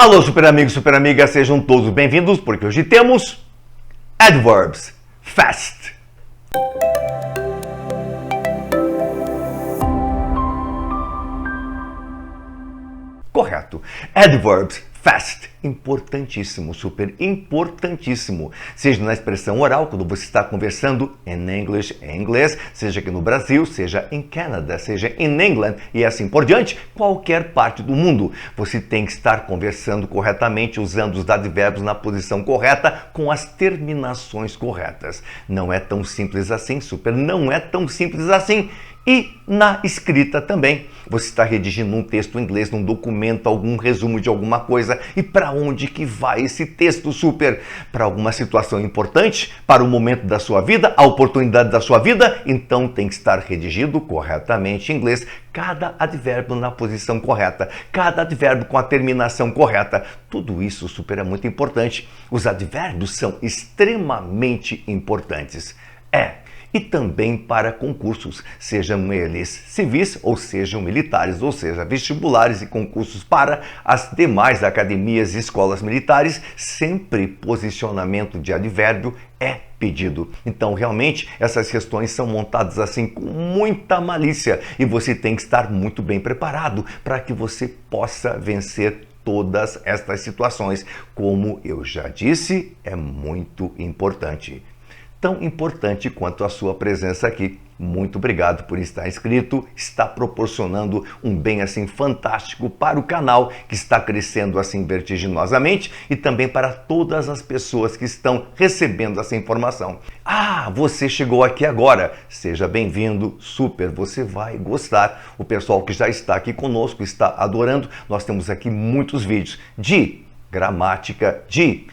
Alô, super amigos, super amigas, sejam todos bem-vindos, porque hoje temos Adverbs Fast. Correto. Adverbs fast. Importantíssimo, super importantíssimo. Seja na expressão oral, quando você está conversando em English, em inglês, seja aqui no Brasil, seja em Canadá, seja em England e assim por diante, qualquer parte do mundo. Você tem que estar conversando corretamente, usando os advérbios na posição correta, com as terminações corretas. Não é tão simples assim, super, não é tão simples assim. E na escrita também. Você está redigindo um texto em inglês, num documento, algum resumo de alguma coisa. E para onde que vai esse texto, super? Para alguma situação importante? Para o momento da sua vida? A oportunidade da sua vida? Então tem que estar redigido corretamente em inglês. Cada advérbio na posição correta. Cada advérbio com a terminação correta. Tudo isso, super, é muito importante. Os advérbios são extremamente importantes. E também para concursos, sejam eles civis ou sejam militares, ou seja, vestibulares e concursos para as demais academias e escolas militares, sempre posicionamento de advérbio é pedido. Então, realmente, essas questões são montadas assim com muita malícia e você tem que estar muito bem preparado para que você possa vencer todas estas situações. Como eu já disse, é muito importante. Tão importante quanto a sua presença aqui. Muito obrigado por estar inscrito, está proporcionando um bem assim fantástico para o canal, que está crescendo assim vertiginosamente, e também para todas as pessoas que estão recebendo essa informação. Você chegou aqui agora, seja bem-vindo, super, você vai gostar. O pessoal que já está aqui conosco está adorando. Nós temos aqui muitos vídeos de gramática, de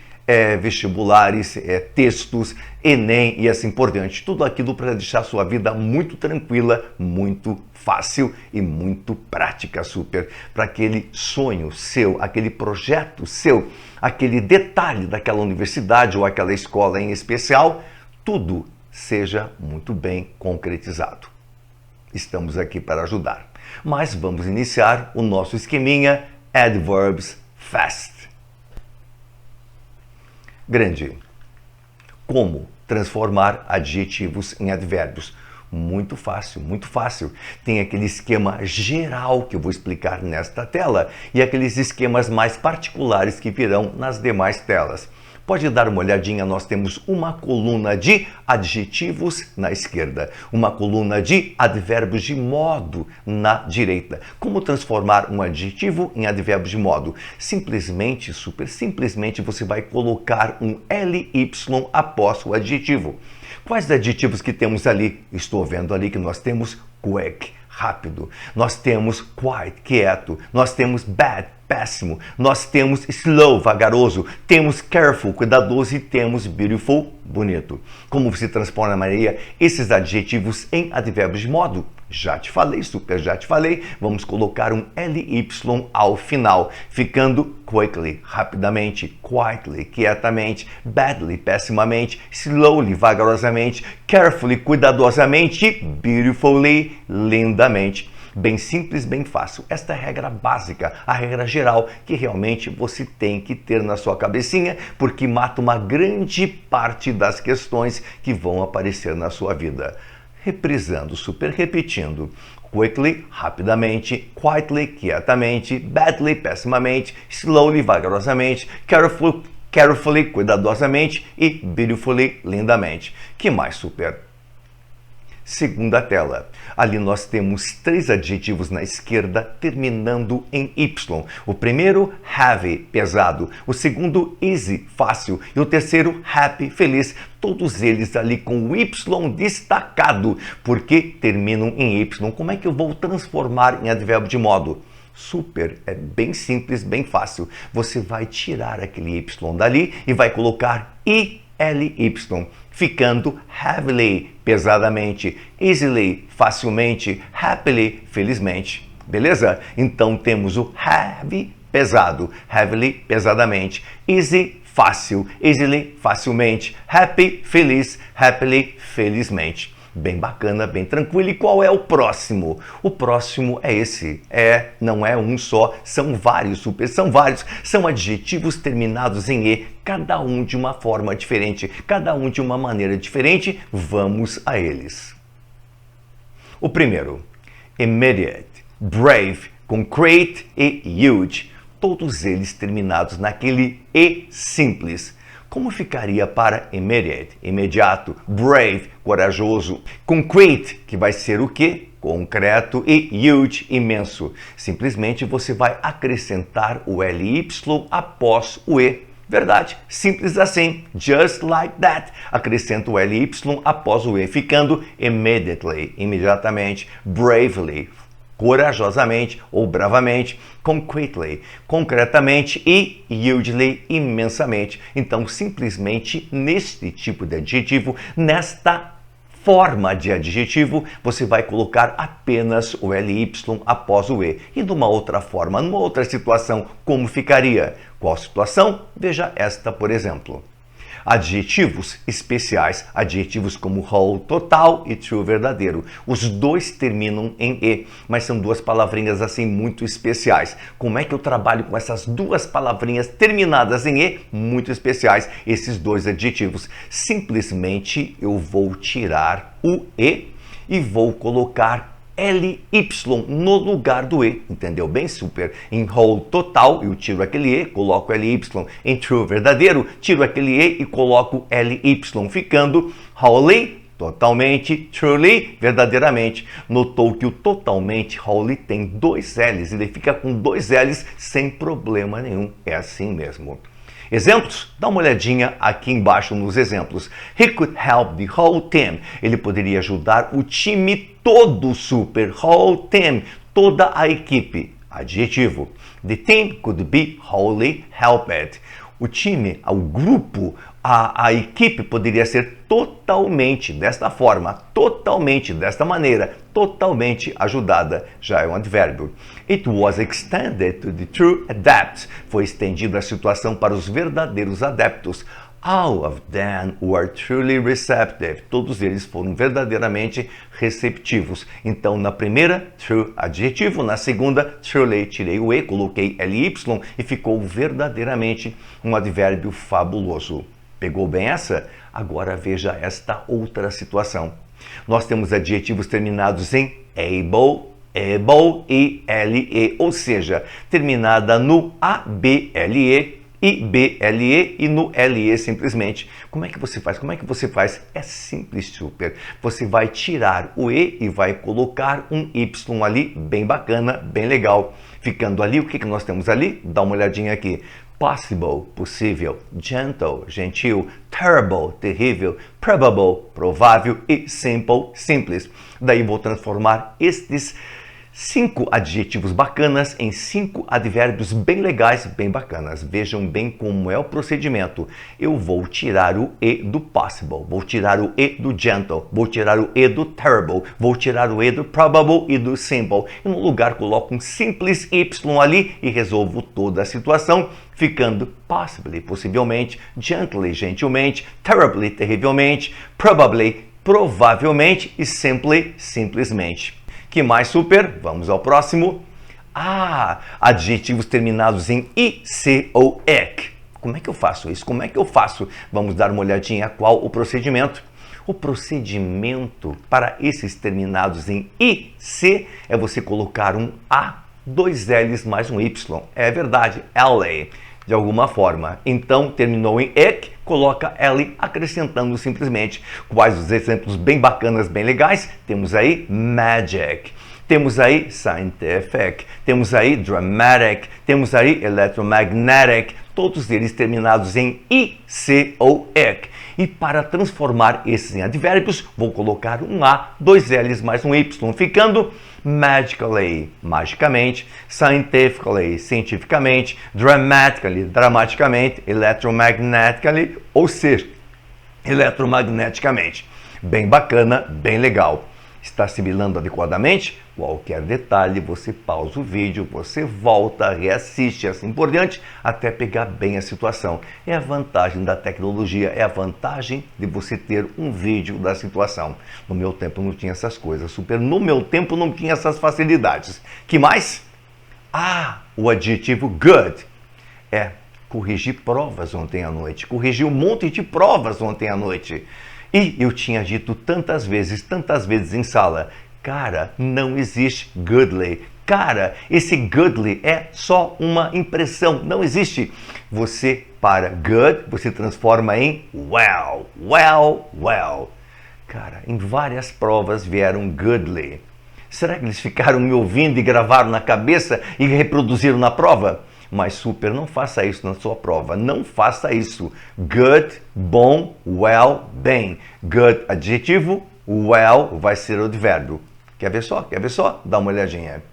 vestibulares, textos, Enem e assim por diante. Tudo aquilo para deixar a sua vida muito tranquila, muito fácil e muito prática, super. Para aquele sonho seu, aquele projeto seu, aquele detalhe daquela universidade ou aquela escola em especial, tudo seja muito bem concretizado. Estamos aqui para ajudar. Mas vamos iniciar o nosso esqueminha Adverbs Fast. Grande. Como transformar adjetivos em advérbios? Muito fácil, muito fácil. Tem aquele esquema geral que eu vou explicar nesta tela e aqueles esquemas mais particulares que virão nas demais telas. Pode dar uma olhadinha, nós temos uma coluna de adjetivos na esquerda, uma coluna de advérbios de modo na direita. Como transformar um adjetivo em advérbio de modo? Simplesmente, super simplesmente, você vai colocar um ly após o adjetivo. Quais adjetivos que temos ali? Estou vendo ali que nós temos quick, rápido. Nós temos quiet, quieto. Nós temos bad, péssimo. Nós temos slow, vagaroso. Temos careful, cuidadoso. E temos beautiful, bonito. Como você transformaria esses adjetivos em advérbios de modo? Já te falei, super, já te falei. Vamos colocar um ly ao final, ficando quickly, rapidamente, quietly, quietamente, badly, pessimamente, slowly, vagarosamente, carefully, cuidadosamente e beautifully, lindamente. Bem simples, bem fácil. Esta é a regra básica, a regra geral que realmente você tem que ter na sua cabecinha, porque mata uma grande parte das questões que vão aparecer na sua vida. Reprisando, super repetindo. Quickly, rapidamente, quietly, quietamente, badly, pessimamente, slowly, vagarosamente, carefully, cuidadosamente e beautifully, lindamente. Que mais, super? Segunda tela. Ali nós temos 3 adjetivos na esquerda terminando em Y. O primeiro, heavy, pesado. O segundo, easy, fácil. E o terceiro, happy, feliz. Todos eles ali com o Y destacado, porque terminam em Y. Como é que eu vou transformar em advérbio de modo? Super, é bem simples, bem fácil. Você vai tirar aquele Y dali e vai colocar ILY, ficando heavily, pesadamente, easily, facilmente, happily, felizmente. Beleza? Então temos o heavy, pesado, heavily, pesadamente, easy, fácil, easily, facilmente, happy, feliz, happily, felizmente. Bem bacana, bem tranquilo. E qual é o próximo? O próximo é esse. Não é um só, são vários, são vários. São adjetivos terminados em E, cada um de uma forma diferente, cada um de uma maneira diferente. Vamos a eles. O primeiro, immediate, brave, concrete e huge. Todos eles terminados naquele E simples. Como ficaria para immediate, imediato, brave, corajoso, concrete, que vai ser o quê? Concreto, e huge, imenso. Simplesmente você vai acrescentar o ly após o E. Verdade, simples assim, just like that. Acrescenta o ly após o E, ficando immediately, imediatamente, bravely, corajosamente ou bravamente, concretely, concretamente e hugely, imensamente. Então, simplesmente neste tipo de adjetivo, nesta forma de adjetivo, você vai colocar apenas o ly após o E. E numa outra forma, numa outra situação, como ficaria? Qual situação? Veja esta, por exemplo. Adjetivos especiais, adjetivos como whole, total e true, verdadeiro. Os dois terminam em E, mas são duas palavrinhas assim muito especiais. Como é que eu trabalho com essas duas palavrinhas terminadas em E, muito especiais, esses dois adjetivos? Simplesmente eu vou tirar o E e vou colocar ly no lugar do E, entendeu bem? Super. Em whole total, eu tiro aquele E, coloco ly. Em true verdadeiro, tiro aquele E e coloco ly, ficando wholly, totalmente, truly, verdadeiramente. Notou que o totalmente, wholly, tem dois L's, ele fica com dois L's sem problema nenhum, é assim mesmo. Exemplos? Dá uma olhadinha aqui embaixo nos exemplos. He could help the whole team. Ele poderia ajudar o time todo, super. Whole team, toda a equipe. Adjetivo. The team could be wholly helped. O time, o grupo, a equipe poderia ser totalmente desta forma, totalmente desta maneira, totalmente ajudada. Já é um advérbio. It was extended to the true adepts. Foi estendida a situação para os verdadeiros adeptos. All of them were truly receptive. Todos eles foram verdadeiramente receptivos. Então, na primeira, true, adjetivo. Na segunda, truly, tirei o E, coloquei ly e ficou verdadeiramente um advérbio fabuloso. Pegou bem essa? Agora veja esta outra situação. Nós temos adjetivos terminados em able e le, ou seja, terminada no able e ble e no le simplesmente. Como é que você faz? Como é que você faz? É simples, super. Você vai tirar o E e vai colocar um Y ali, bem bacana, bem legal. Ficando ali, o que nós temos ali? Dá uma olhadinha aqui. Possible, possível, gentle, gentil, terrible, terrível, probable, provável e simple, simples. Daí vou transformar estes 5 adjetivos bacanas em 5 advérbios bem legais, bem bacanas. Vejam bem como é o procedimento. Eu vou tirar o E do possible, vou tirar o E do gentle, vou tirar o E do terrible, vou tirar o E do probable e do simple. E no lugar coloco um simples Y ali e resolvo toda a situação, ficando possibly, possivelmente, gently, gentilmente, terribly, terrivelmente, probably, provavelmente e simply, simplesmente. Que mais, super? Vamos ao próximo. Adjetivos terminados em ic ou ec. Como é que eu faço isso? Como é que eu faço? Vamos dar uma olhadinha qual o procedimento. O procedimento para esses terminados em ic é você colocar um A, 2 L's mais um Y. É verdade, LA, de alguma forma. Então, terminou em ec, coloca L acrescentando simplesmente. Quais os exemplos bem bacanas, bem legais? Temos aí magic, temos aí scientific, temos aí dramatic, temos aí electromagnetic, todos eles terminados em ic ou ec. E para transformar esses em advérbios, vou colocar um A, 2 L's mais um Y, ficando magically, magicamente, scientifically, cientificamente, dramatically, dramaticamente, electromagnetically, ou seja, eletromagneticamente. Bem bacana, bem legal. Está assimilando adequadamente? Qualquer detalhe, você pausa o vídeo, você volta, reassiste e assim por diante, até pegar bem a situação. É a vantagem da tecnologia, é a vantagem de você ter um vídeo da situação. No meu tempo não tinha essas coisas, super. No meu tempo não tinha essas facilidades. Que mais? O adjetivo good. Corrigi provas ontem à noite, corrigi um monte de provas ontem à noite. E eu tinha dito tantas vezes em sala, cara, não existe goodly. Cara, esse goodly é só uma impressão, não existe. Você, para good, você transforma em well, well, well. Cara, em várias provas vieram goodly. Será que eles ficaram me ouvindo e gravaram na cabeça e reproduziram na prova? Mas super, não faça isso na sua prova, não faça isso. Good, bom, well, bem. Good, adjetivo, well vai ser o advérbio. Quer ver só? Quer ver só? Dá uma olhadinha.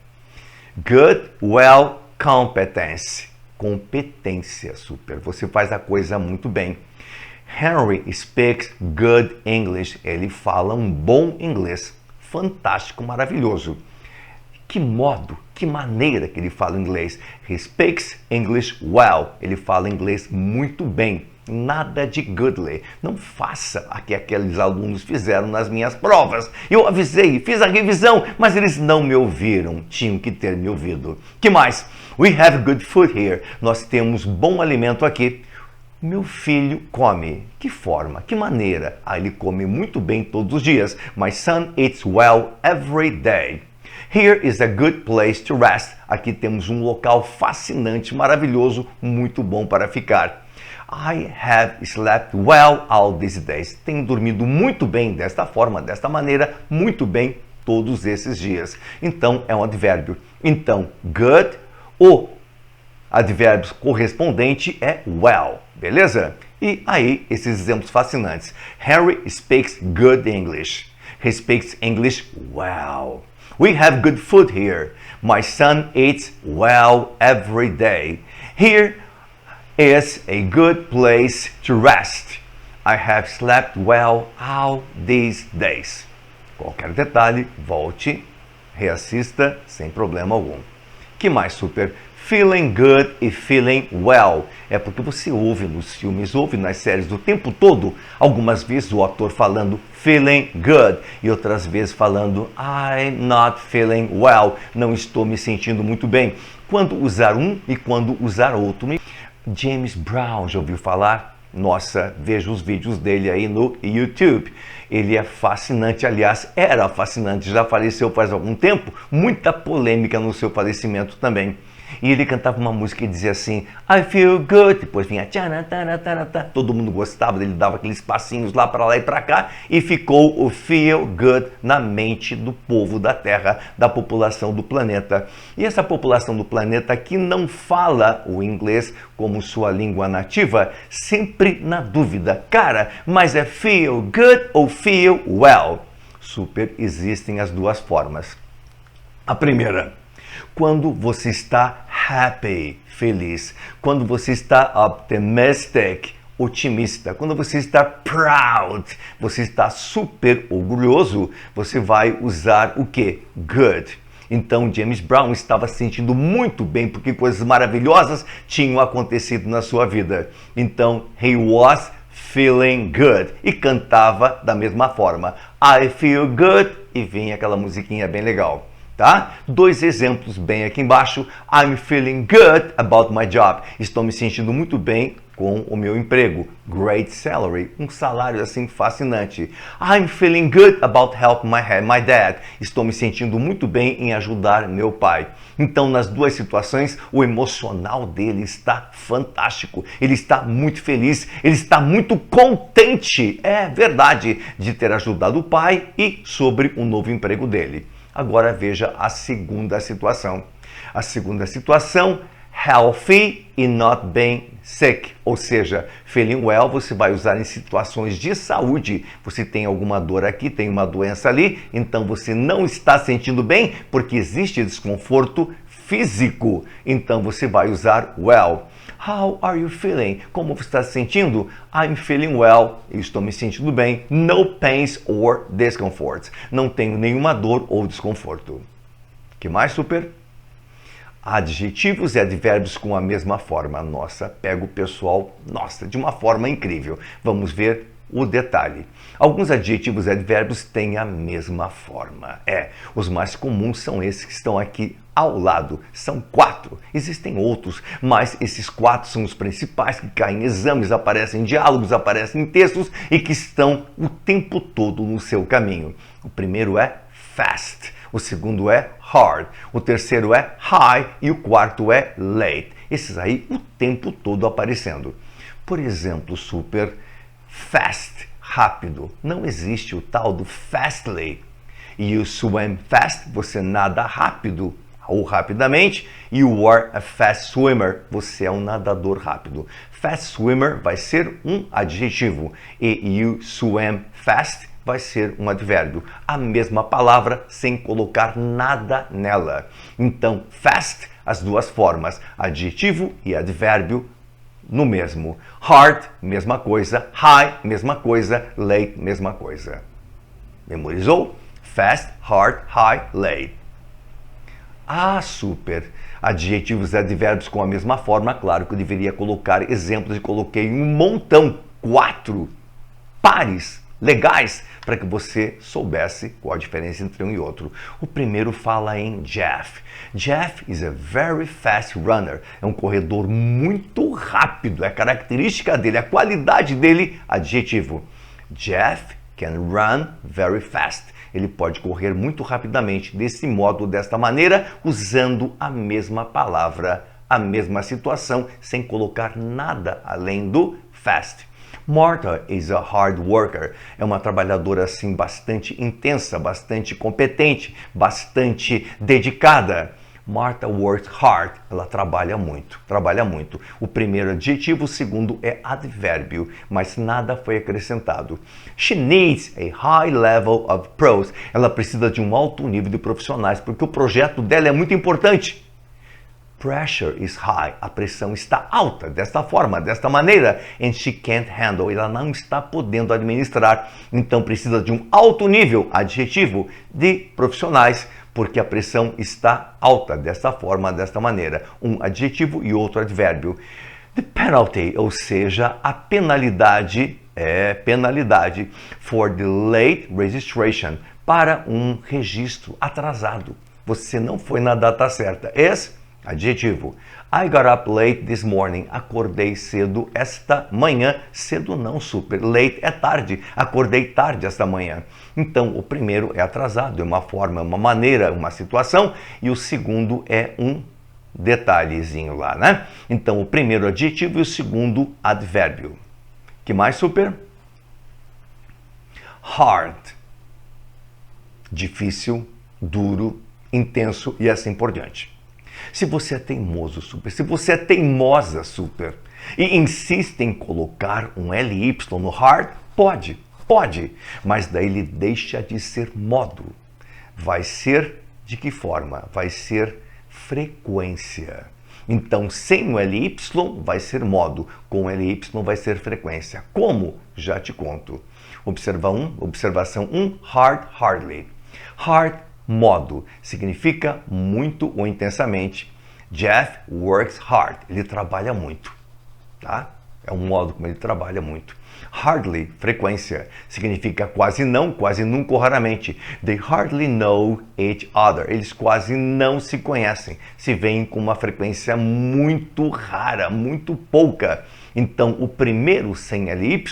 Good, well, competence. Competência, super. Você faz a coisa muito bem. Henry speaks good English. Ele fala um bom inglês. Fantástico, maravilhoso. Que modo, que maneira que ele fala inglês. He speaks English well. Ele fala inglês muito bem. Nada de goodly. Não faça o que aqueles alunos fizeram nas minhas provas. Eu avisei, fiz a revisão, mas eles não me ouviram. Tinham que ter me ouvido. Que mais? We have good food here. Nós temos bom alimento aqui. Meu filho come. Que forma? Que maneira? Ele come muito bem todos os dias. My son eats well every day. Here is a good place to rest. Aqui temos um local fascinante, maravilhoso, muito bom para ficar. I have slept well all these days. Tenho dormido muito bem desta forma, desta maneira, muito bem todos esses dias. Então, é um advérbio. Então, good, o advérbio correspondente é well, beleza? E aí, esses exemplos fascinantes. Harry speaks good English. He speaks English well. We have good food here. My son eats well every day. Here is a good place to rest. I have slept well all these days. Qualquer detalhe, volte, reassista sem problema algum. Que mais, super? Feeling good e feeling well. É porque você ouve nos filmes, ouve nas séries o tempo todo, algumas vezes o ator falando feeling good e outras vezes falando I'm not feeling well. Não estou me sentindo muito bem. Quando usar um e quando usar outro. James Brown, já ouviu falar? Nossa, veja os vídeos dele aí no YouTube. Ele é fascinante, aliás, era fascinante, já faleceu faz algum tempo. Muita polêmica no seu falecimento também. E ele cantava uma música e dizia assim, I feel good, depois vinha todo mundo gostava dele, dava aqueles passinhos lá e para cá e ficou o feel good na mente do povo da Terra, da população do planeta. E essa população do planeta que não fala o inglês como sua língua nativa, sempre na dúvida, cara, mas é feel good ou feel well? Super, existem as duas formas. A primeira, quando você está happy, feliz. Quando você está optimistic, otimista. Quando você está proud, você está super orgulhoso, você vai usar o quê? Good. Então James Brown estava se sentindo muito bem porque coisas maravilhosas tinham acontecido na sua vida. Então, he was feeling good. E cantava da mesma forma. I feel good. E vinha aquela musiquinha bem legal. Tá? Dois exemplos bem aqui embaixo. I'm feeling good about my job. Estou me sentindo muito bem com o meu emprego. Great salary. Um salário assim fascinante. I'm feeling good about helping my dad. Estou me sentindo muito bem em ajudar meu pai. Então, nas duas situações, o emocional dele está fantástico. Ele está muito feliz. Ele está muito contente. É verdade, de ter ajudado o pai e sobre o novo emprego dele. Agora veja a segunda situação. A segunda situação, healthy e not being sick. Ou seja, feeling well você vai usar em situações de saúde. Você tem alguma dor aqui, tem uma doença ali, então você não está sentindo bem porque existe desconforto físico. Então você vai usar well. How are you feeling? Como você está se sentindo? I'm feeling well. Eu estou me sentindo bem. No pains or discomforts. Não tenho nenhuma dor ou desconforto. Que mais, super? Adjetivos e advérbios com a mesma forma. Nossa, pega o pessoal, nossa, de uma forma incrível. Vamos ver o detalhe. Alguns adjetivos e advérbios têm a mesma forma. Os mais comuns são esses que estão aqui ao lado. São 4. Existem outros, mas esses 4 são os principais que caem em exames, aparecem em diálogos, aparecem em textos e que estão o tempo todo no seu caminho. O primeiro é fast, o segundo é hard, o terceiro é high e o quarto é late. Esses aí o tempo todo aparecendo. Por exemplo, super, fast, rápido. Não existe o tal do fastly. You swim fast, você nada rápido ou rapidamente. You are a fast swimmer, você é um nadador rápido. Fast swimmer vai ser um adjetivo e you swim fast vai ser um advérbio. A mesma palavra sem colocar nada nela. Então, fast, as duas formas, adjetivo e advérbio no mesmo. Hard, mesma coisa. High, mesma coisa. Late, mesma coisa. Memorizou? Fast, hard, high, late. Ah, super! Adjetivos e advérbios com a mesma forma. Claro que eu deveria colocar exemplos e coloquei um montão. 4 pares legais para que você soubesse qual a diferença entre um e outro. O primeiro fala em Jeff. Jeff is a very fast runner. É um corredor muito rápido. É a característica dele, a qualidade dele, adjetivo. Jeff can run very fast. Ele pode correr muito rapidamente, desse modo, desta maneira, usando a mesma palavra, a mesma situação, sem colocar nada além do fast. Martha is a hard worker. É uma trabalhadora assim bastante intensa, bastante competente, bastante dedicada. Martha works hard. Ela trabalha muito, trabalha muito. O primeiro adjetivo, o segundo é advérbio, mas nada foi acrescentado. She needs a high level of pros. Ela precisa de um alto nível de profissionais, porque o projeto dela é muito importante. Pressure is high. A pressão está alta, desta forma, desta maneira. And she can't handle. Ela não está podendo administrar. Então precisa de um alto nível, adjetivo, de profissionais, porque a pressão está alta, desta forma, desta maneira. Um adjetivo e outro advérbio. The penalty, ou seja, a penalidade, penalidade for the late registration, para um registro atrasado. Você não foi na data certa. Adjetivo. I got up late this morning. Acordei cedo esta manhã. Cedo não, super. Late é tarde. Acordei tarde esta manhã. Então, o primeiro é atrasado, é uma forma, uma maneira, uma situação. E o segundo é um detalhezinho lá, né? Então, o primeiro adjetivo e o segundo advérbio. Que mais, super? Hard. Difícil, duro, intenso e assim por diante. Se você é teimoso, super, se você é teimosa, super, e insiste em colocar um LY no hard, pode, mas daí ele deixa de ser modo. Vai ser de que forma? Vai ser frequência. Então, sem o LY vai ser modo, com o LY vai ser frequência. Como? Já te conto. Observação 1, hard, hardly. Hard, modo, significa muito ou intensamente. Jeff works hard, ele trabalha muito, tá? É um modo como ele trabalha muito. Hardly, frequência, significa quase não, quase nunca ou raramente. They hardly know each other, eles quase não se conhecem, se veem com uma frequência muito rara, muito pouca. Então, o primeiro sem LY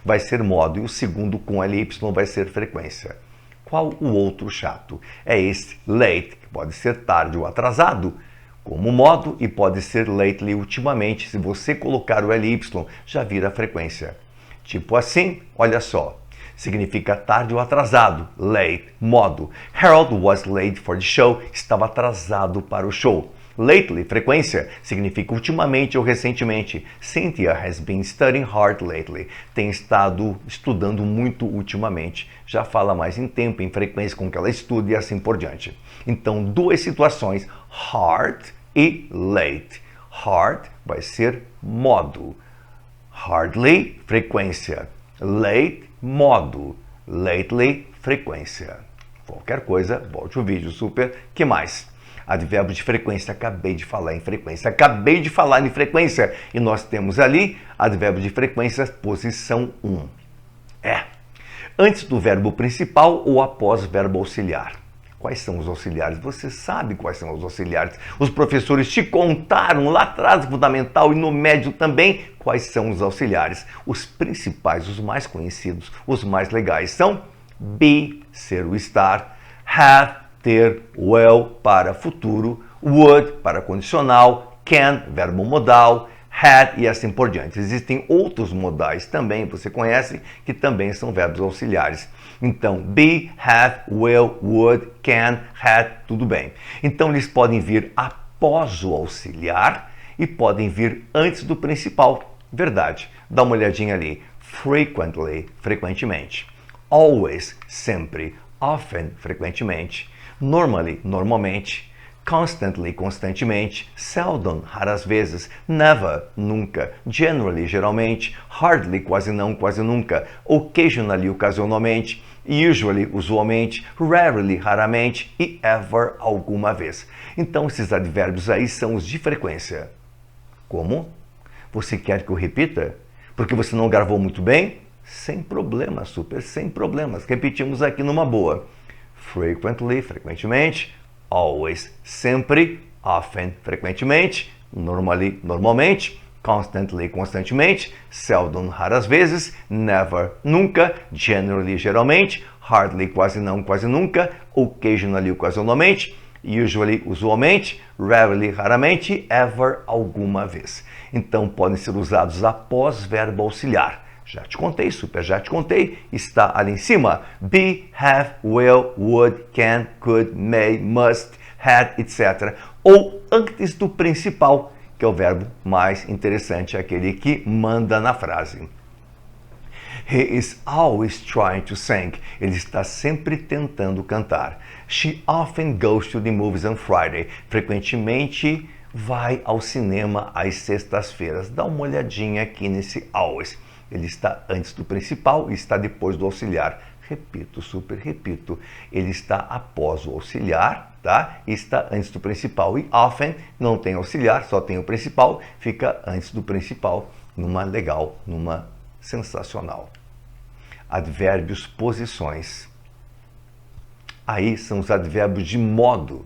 vai ser modo e o segundo com LY vai ser frequência. Qual o outro chato? É esse late, que pode ser tarde ou atrasado, como modo, e pode ser lately ultimamente. Se você colocar o LY, já vira frequência. Tipo assim, olha só. Significa tarde ou atrasado, late, modo. Harold was late for the show, estava atrasado para o show. Lately, frequência, significa ultimamente ou recentemente. Cynthia has been studying hard lately. Tem estado estudando muito ultimamente. Já fala mais em tempo, em frequência com que ela estuda e assim por diante. Então, duas situações, hard e late. Hard vai ser modo. Hardly, frequência. Late, modo. Lately, frequência. Qualquer coisa, volte o vídeo, super. Que mais? Advérbio de frequência, acabei de falar em frequência. Acabei de falar em frequência. E nós temos ali advérbio de frequência, posição 1. Antes do verbo principal ou após verbo auxiliar. Quais são os auxiliares? Você sabe quais são os auxiliares. Os professores te contaram lá atrás, no fundamental e no médio também, quais são os auxiliares. Os principais, os mais conhecidos, os mais legais são be, ser o estar, have, ter, will, para futuro, would, para condicional, can, verbo modal, had e assim por diante. Existem outros modais também, você conhece, que também são verbos auxiliares. Então, be, have, will, would, can, had, tudo bem. Então, eles podem vir após o auxiliar e podem vir antes do principal. Verdade. Dá uma olhadinha ali. Frequently, frequentemente. Always, sempre. Often, frequentemente. Normally, normalmente. Constantly, constantemente, seldom, raras vezes, never, nunca, generally, geralmente, hardly, quase não, quase nunca, occasionally, ocasionalmente, usually, usualmente, rarely, raramente e ever, alguma vez. Então, esses advérbios aí são os de frequência. Como? Você quer que eu repita? Porque você não gravou muito bem? Sem problema, super, sem problemas. Repetimos aqui numa boa. Frequently, frequentemente. Always, sempre, often, frequentemente, normally, normalmente, constantly, constantemente, seldom, raras vezes, never, nunca, generally, geralmente, hardly, quase não, quase nunca, occasionally, ocasionalmente, usually, usualmente, rarely, raramente, ever, alguma vez. Então, podem ser usados após verbo auxiliar. Já te contei, super, já te contei. Está ali em cima. Be, have, will, would, can, could, may, must, had, etc. Ou antes do principal, que é o verbo mais interessante, aquele que manda na frase. He is always trying to sing. Ele está sempre tentando cantar. She often goes to the movies on Friday. Frequentemente vai ao cinema às sextas-feiras. Dá uma olhadinha aqui nesse always. Ele está antes do principal e está depois do auxiliar. Repito, super repito. Ele está após o auxiliar, tá? E está antes do principal. E often não tem auxiliar, só tem o principal. Fica antes do principal, numa legal, numa sensacional. Advérbios, posições. Aí são os advérbios de modo.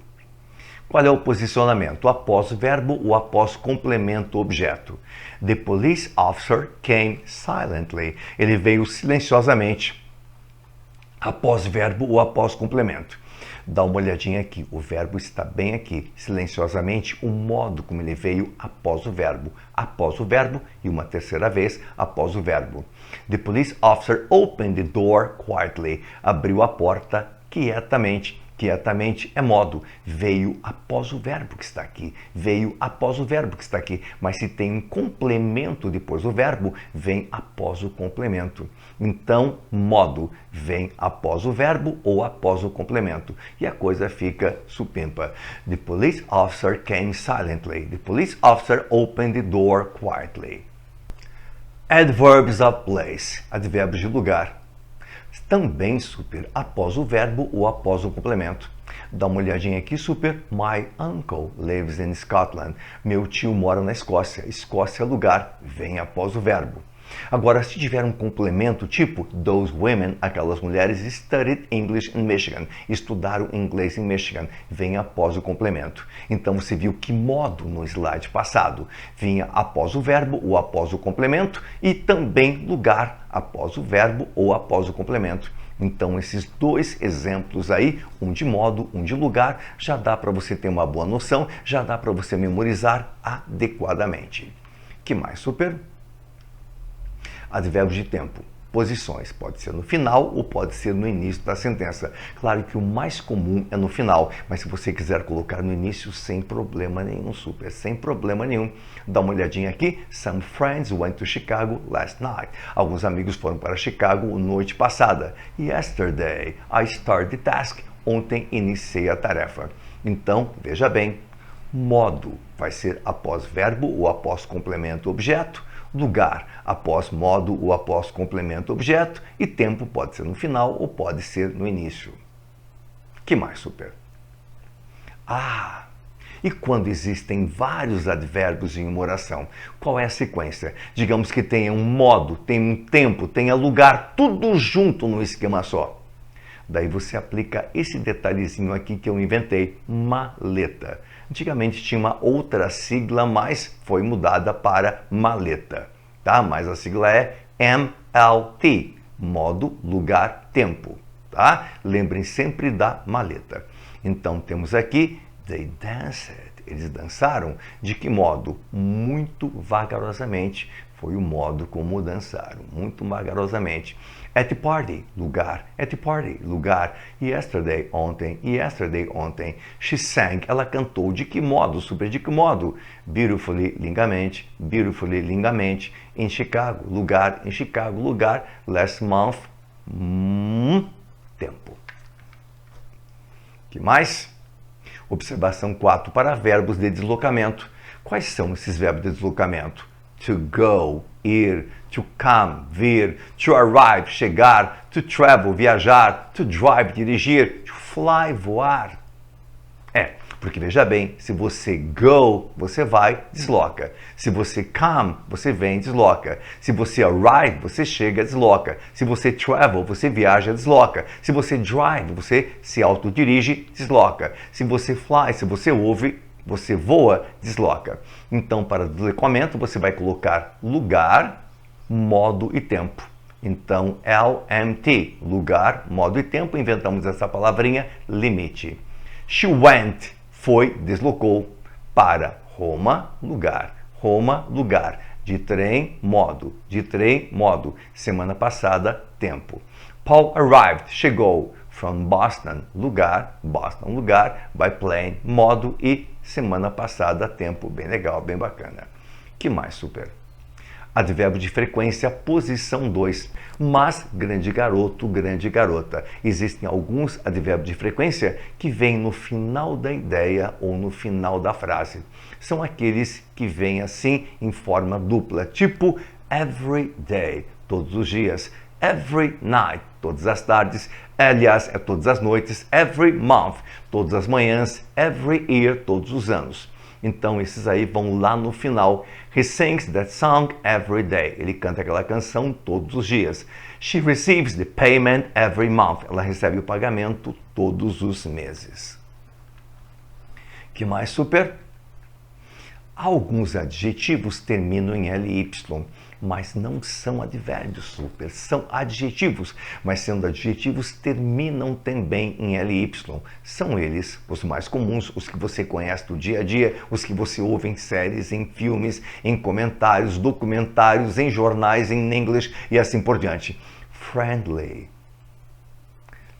Qual é o posicionamento? Após o verbo ou após complemento objeto. The police officer came silently. Ele veio silenciosamente. Após verbo ou após complemento. Dá uma olhadinha aqui. O verbo está bem aqui. Silenciosamente, o modo como ele veio após o verbo. Após o verbo e uma terceira vez após o verbo. The police officer opened the door quietly. Abriu a porta quietamente. Quietamente é modo, veio após o verbo que está aqui, veio após o verbo que está aqui, mas se tem um complemento depois do verbo, vem após o complemento. Então, modo vem após o verbo ou após o complemento, e a coisa fica supimpa. The police officer came silently. The police officer opened the door quietly. Adverbs of place, advérbios de lugar. Também, super, após o verbo ou após o complemento. Dá uma olhadinha aqui, super. My uncle lives in Scotland. Meu tio mora na Escócia. Escócia é lugar, vem após o verbo. Agora, se tiver um complemento tipo those women, aquelas mulheres studied English in Michigan, estudaram inglês em Michigan, vem após o complemento. Então você viu que modo no slide passado vinha após o verbo ou após o complemento e também lugar após o verbo ou após o complemento. Então esses dois exemplos aí, um de modo, um de lugar, já dá para você ter uma boa noção, já dá para você memorizar adequadamente. Que mais, super? Advérbios de tempo, posições, pode ser no final ou pode ser no início da sentença. Claro que o mais comum é no final, mas se você quiser colocar no início, sem problema nenhum, super, sem problema nenhum. Dá uma olhadinha aqui. Some friends went to Chicago last night. Alguns amigos foram para Chicago noite passada. Yesterday, I started the task. Ontem iniciei a tarefa. Então, veja bem, Modo vai ser após verbo ou após complemento objeto. Lugar após modo ou após complemento objeto. E tempo pode ser no final ou pode ser no início. Que mais, super? E quando existem vários advérbios em uma oração, qual é a sequência? Digamos que tenha um modo, tenha um tempo, tenha lugar, tudo junto no esquema só. Daí você aplica esse detalhezinho aqui que eu inventei, maleta. Antigamente tinha uma outra sigla, mas foi mudada para maleta, tá? Mas a sigla é MLT, modo, lugar, tempo, tá? Lembrem sempre da maleta. Então temos aqui, they danced, eles dançaram. De que modo? Muito vagarosamente. Foi o modo como dançaram, muito vagarosamente. At the party, lugar. At the party, lugar. Yesterday, ontem. Yesterday, ontem. She sang, ela cantou. De que modo, super? De que modo? Beautifully, lindamente. Beautifully, lindamente. In Chicago, lugar. Em Chicago, lugar. Last month, tempo. Que mais? Observação 4 para verbos de deslocamento. Quais são esses verbos de deslocamento? To go, ir, to come, vir, to arrive, chegar, to travel, viajar, to drive, dirigir, to fly, voar. Porque veja bem, se você go, você vai, desloca. Se você come, você vem, desloca. Se você arrive, você chega, desloca. Se você travel, você viaja, desloca. Se você drive, você se autodirige, desloca. Se você fly, se você ouve, você voa, desloca. Então, para deslocamento, você vai colocar lugar, modo e tempo. Então, LMT, lugar, modo e tempo. Inventamos essa palavrinha, limite. She went, foi, deslocou, para Roma, lugar. Roma, lugar. De trem, modo. De trem, modo. Semana passada, tempo. Paul arrived, chegou. From Boston, lugar. Boston, lugar. By plane, modo. E semana passada, tempo. Bem legal, bem bacana. Que mais, super? Advérbio de frequência, posição 2. Mas, grande garoto, grande garota. Existem alguns advérbios de frequência que vêm no final da ideia ou no final da frase. São aqueles que vêm assim em forma dupla, tipo every day, todos os dias. Every night, todas as tardes. Aliás, é todas as noites. Every month, todas as manhãs. Every year, todos os anos. Então, esses aí vão lá no final. He sings that song every day. Ele canta aquela canção todos os dias. She receives the payment every month. Ela recebe o pagamento todos os meses. Que mais, super? Alguns adjetivos terminam em LY, mas não são advérbios, super. São adjetivos, mas sendo adjetivos, terminam também em LY. São eles os mais comuns, os que você conhece do dia a dia, os que você ouve em séries, em filmes, em comentários, documentários, em jornais, em English e assim por diante. Friendly,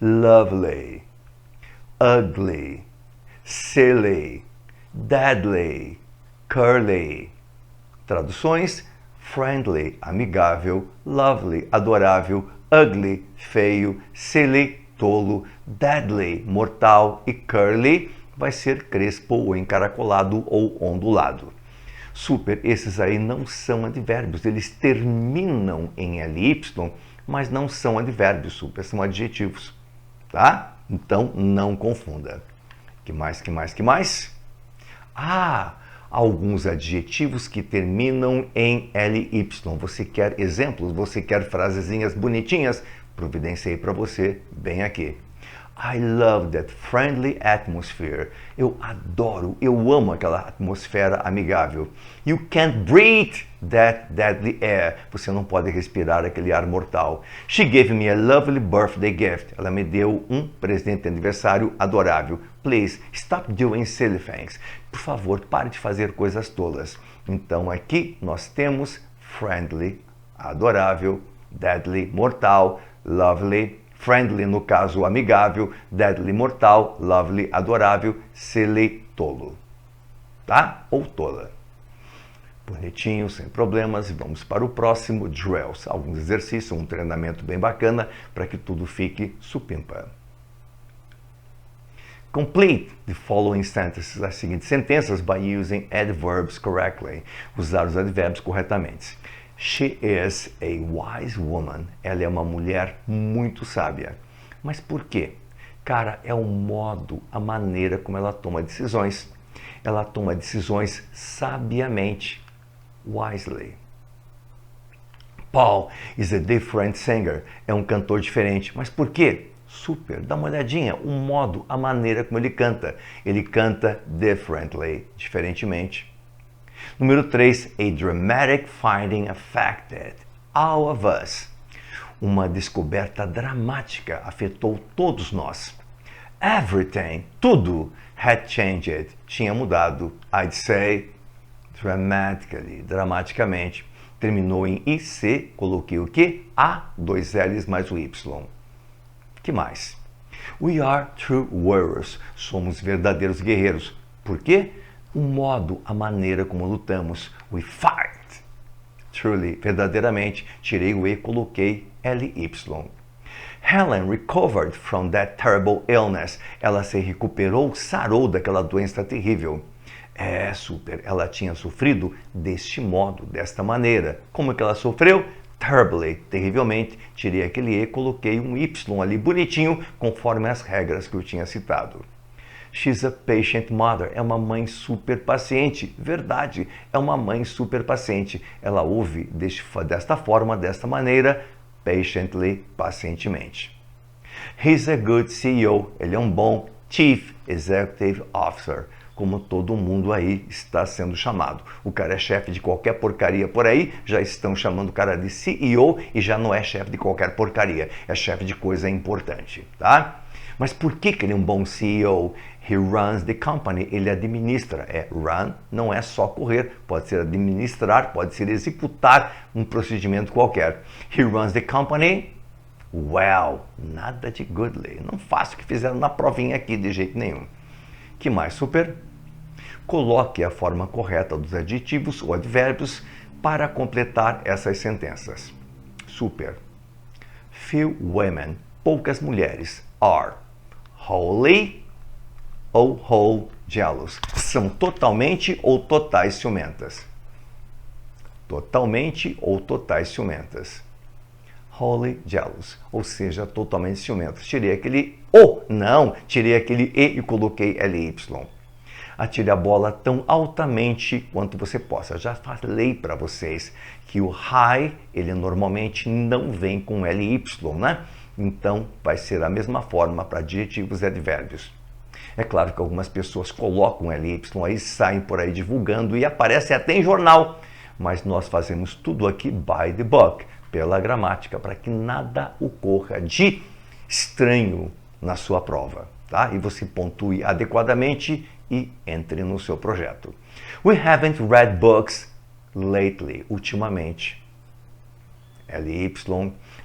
lovely, ugly, silly, deadly, curly. Traduções: friendly, amigável, lovely, adorável, ugly, feio, silly, tolo, deadly, mortal e curly vai ser crespo ou encaracolado ou ondulado. Super, esses aí não são advérbios, eles terminam em LY, mas não são advérbios, super, são adjetivos, tá? Então não confunda. Que mais, que mais, que mais? Alguns adjetivos que terminam em LY. Você quer exemplos? Você quer frasezinhas bonitinhas? Providenciei para você bem aqui. I love that friendly atmosphere. Eu adoro, eu amo aquela atmosfera amigável. You can't breathe that deadly air. Você não pode respirar aquele ar mortal. She gave me a lovely birthday gift. Ela me deu um presente de aniversário adorável. Please, stop doing silly things. Por favor, pare de fazer coisas tolas. Então aqui nós temos friendly, adorável, deadly, mortal, lovely, friendly, no caso, amigável, deadly, mortal, lovely, adorável, silly, tolo. Tá? Ou tola. Bonitinho, sem problemas. E vamos para o próximo, drills. Alguns exercícios, um treinamento bem bacana para que tudo fique supimpa. Complete the following sentences, as seguintes sentenças, by using adverbs correctly. Usar os advérbios corretamente. She is a wise woman. Ela é uma mulher muito sábia. Mas por quê? Cara, é o modo, a maneira como ela toma decisões. Ela toma decisões sabiamente. Wisely. Paul is a different singer. É um cantor diferente. Mas por quê? Super. Dá uma olhadinha. O modo, a maneira como ele canta. Ele canta differently. Diferentemente. Número 3. A dramatic finding affected all of us. Uma descoberta dramática afetou todos nós. Everything, tudo, had changed, tinha mudado. I'd say, dramatically, dramaticamente. Terminou em IC, coloquei o quê? A, 2 L's mais o Y. Que mais? We are true warriors, somos verdadeiros guerreiros. Por quê? O modo, a maneira como lutamos. We fight. Truly, verdadeiramente, tirei o E, coloquei LY. Helen recovered from that terrible illness. Ela se recuperou, sarou daquela doença terrível. É, super, ela tinha sofrido deste modo, desta maneira. Como que ela sofreu? Terribly, terrivelmente. Tirei aquele E, coloquei um Y ali bonitinho, conforme as regras que eu tinha citado. She's a patient mother. É uma mãe super paciente. Verdade, é uma mãe super paciente. Ela ouve desta forma, desta maneira, patiently, pacientemente. He's a good CEO. Ele é um bom Chief Executive Officer. Como todo mundo aí está sendo chamado. O cara é chefe de qualquer porcaria por aí, já estão chamando o cara de CEO e já não é chefe de qualquer porcaria. É chefe de coisa importante, tá? Mas por que ele é um bom CEO? He runs the company. Ele administra. É run, não é só correr. Pode ser administrar, pode ser executar um procedimento qualquer. He runs the company well. Nada de goodly. Não faço o que fizeram na provinha aqui de jeito nenhum. Que mais, super? Coloque a forma correta dos adjetivos ou advérbios para completar essas sentenças. Super. Few women, poucas mulheres, are wholly ou whole jealous. São totalmente ou totais ciumentas. Totalmente ou totais ciumentas. Wholly jealous, ou seja, totalmente ciumentas. Tirei aquele O, não, tirei aquele E e coloquei LY. Atire a bola tão altamente quanto você possa. Já falei para vocês que o high, ele normalmente não vem com LY, né? Então, vai ser a mesma forma para adjetivos e advérbios. É claro que algumas pessoas colocam LY, aí saem por aí divulgando e aparecem até em jornal. Mas nós fazemos tudo aqui by the book, pela gramática, para que nada ocorra de estranho na sua prova, tá? E você pontue adequadamente e entre no seu projeto. We haven't read books lately, ultimamente. LY,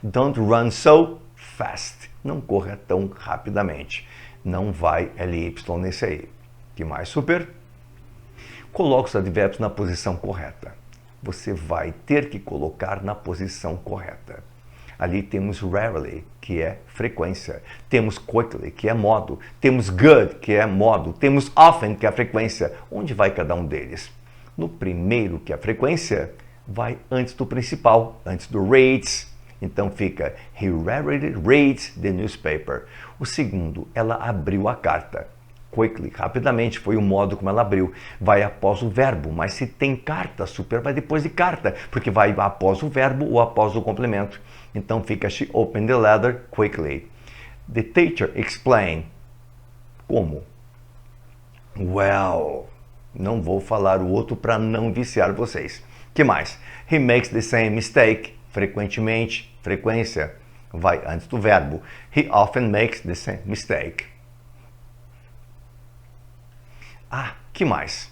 don't run so fast. Não corra tão rapidamente. Não vai LY nesse aí. Que mais, super? Coloque os advérbios na posição correta. Você vai ter que colocar na posição correta. Ali temos rarely, que é frequência. Temos quickly, que é modo. Temos good, que é modo. Temos often, que é a frequência. Onde vai cada um deles? No primeiro, que é a frequência, vai antes do principal, antes do reads. Então fica, he rarely reads the newspaper. O segundo, ela abriu a carta. Quickly, rapidamente, foi o modo como ela abriu. Vai após o verbo, mas se tem carta, super vai depois de carta, porque vai após o verbo ou após o complemento. Então fica, she opened the letter quickly. The teacher explained. Como? Well, não vou falar o outro para não viciar vocês. Que mais? He makes the same mistake. Frequentemente, frequência, vai antes do verbo. He often makes the same mistake. Ah, que mais?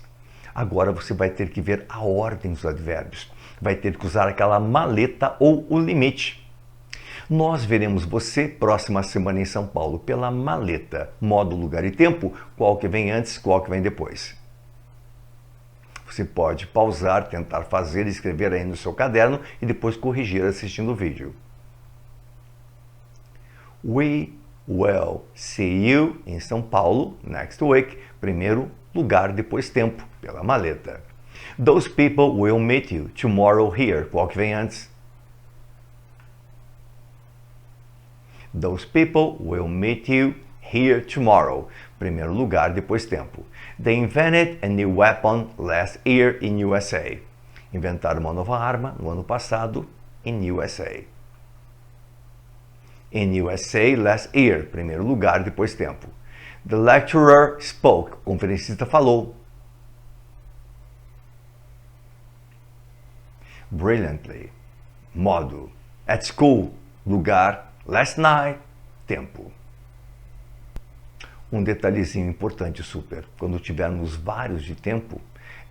Agora você vai ter que ver a ordem dos advérbios. Vai ter que usar aquela maleta ou o limite. Nós veremos você próxima semana em São Paulo pela maleta, modo, lugar e tempo, qual que vem antes, qual que vem depois. Você pode pausar, tentar fazer, escrever aí no seu caderno e depois corrigir assistindo o vídeo. We We'll see you em São Paulo next week. Primeiro lugar, depois tempo, pela maleta. Those people will meet you tomorrow here. Qual que vem antes? Those people will meet you here tomorrow. Primeiro lugar, depois tempo. They invented a new weapon last year in USA. Inventaram uma nova arma no ano passado em USA. In USA last year. Primeiro lugar, depois tempo. The lecturer spoke. O conferencista falou. Brilliantly. Modo. At school. Lugar. Last night. Tempo. Um detalhezinho importante, super. Quando tivermos vários de tempo,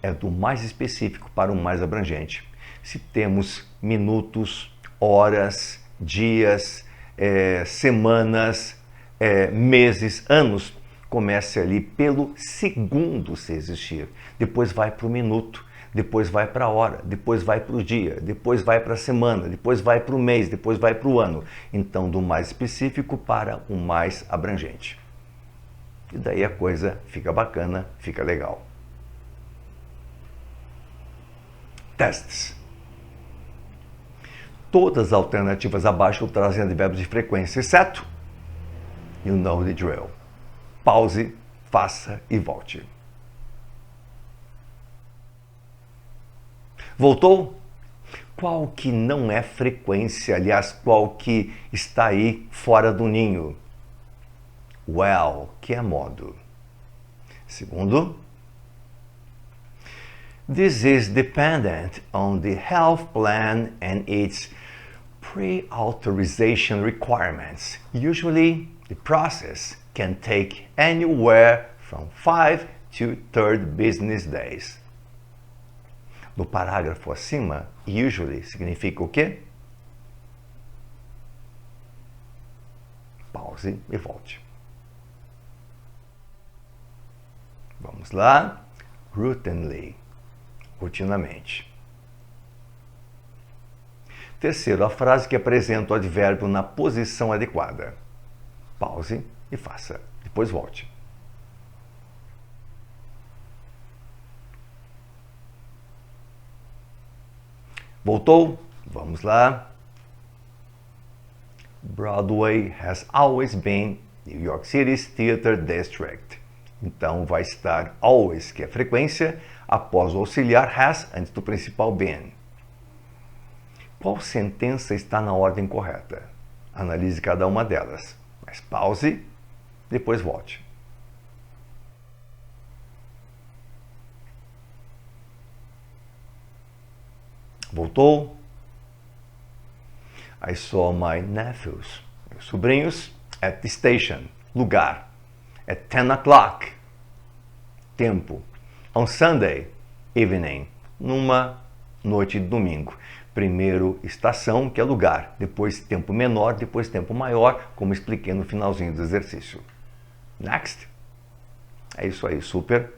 é do mais específico para o mais abrangente. Se temos minutos, horas, dias, semanas, meses, anos, comece ali pelo segundo se existir. Depois vai para o minuto, depois vai para a hora, depois vai para o dia, depois vai para a semana, depois vai para o mês, depois vai para o ano. Então, do mais específico para o mais abrangente. E daí a coisa fica bacana, fica legal. Testes. Todas as alternativas abaixo trazem advérbios de frequência, exceto you know the drill. Pause, faça e volte. Voltou? Qual que não é frequência? Aliás, qual que está aí fora do ninho? Well, que é modo. Segundo, this is dependent on the health plan and its pre-authorization requirements. Usually, the process can take anywhere from 5 to 30 business days. No parágrafo acima, usually significa o quê? Pause e volte. Vamos lá. Routinely. Rotinamente. Terceiro, a frase que apresenta o advérbio na posição adequada. Pause e faça. Depois volte. Voltou? Vamos lá. Broadway has always been New York City's theater district. Então vai estar always, que é frequência, após o auxiliar has, antes do principal been. Qual sentença está na ordem correta? Analise cada uma delas. Mas pause, depois volte. Voltou? I saw my nephews, meus sobrinhos, at the station, lugar. At 10 o'clock, tempo. On Sunday, evening, numa noite de domingo. Primeiro estação, que é lugar. Depois tempo menor, depois tempo maior, como expliquei no finalzinho do exercício. Next. É isso aí, super.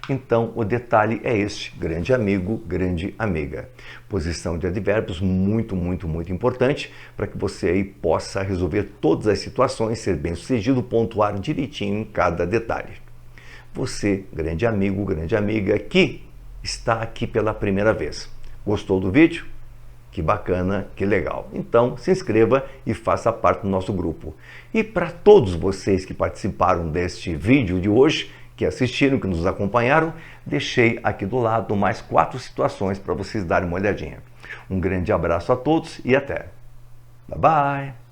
Então, o detalhe é este, grande amigo, grande amiga. Posição de advérbios muito, muito, muito importante para que você aí possa resolver todas as situações, ser bem sucedido, pontuar direitinho em cada detalhe. Você, grande amigo, grande amiga, que está aqui pela primeira vez. Gostou do vídeo? Que bacana, que legal. Então, se inscreva e faça parte do nosso grupo. E para todos vocês que participaram deste vídeo de hoje, que assistiram, que nos acompanharam, deixei aqui do lado mais 4 situações para vocês darem uma olhadinha. Um grande abraço a todos e até. Bye bye!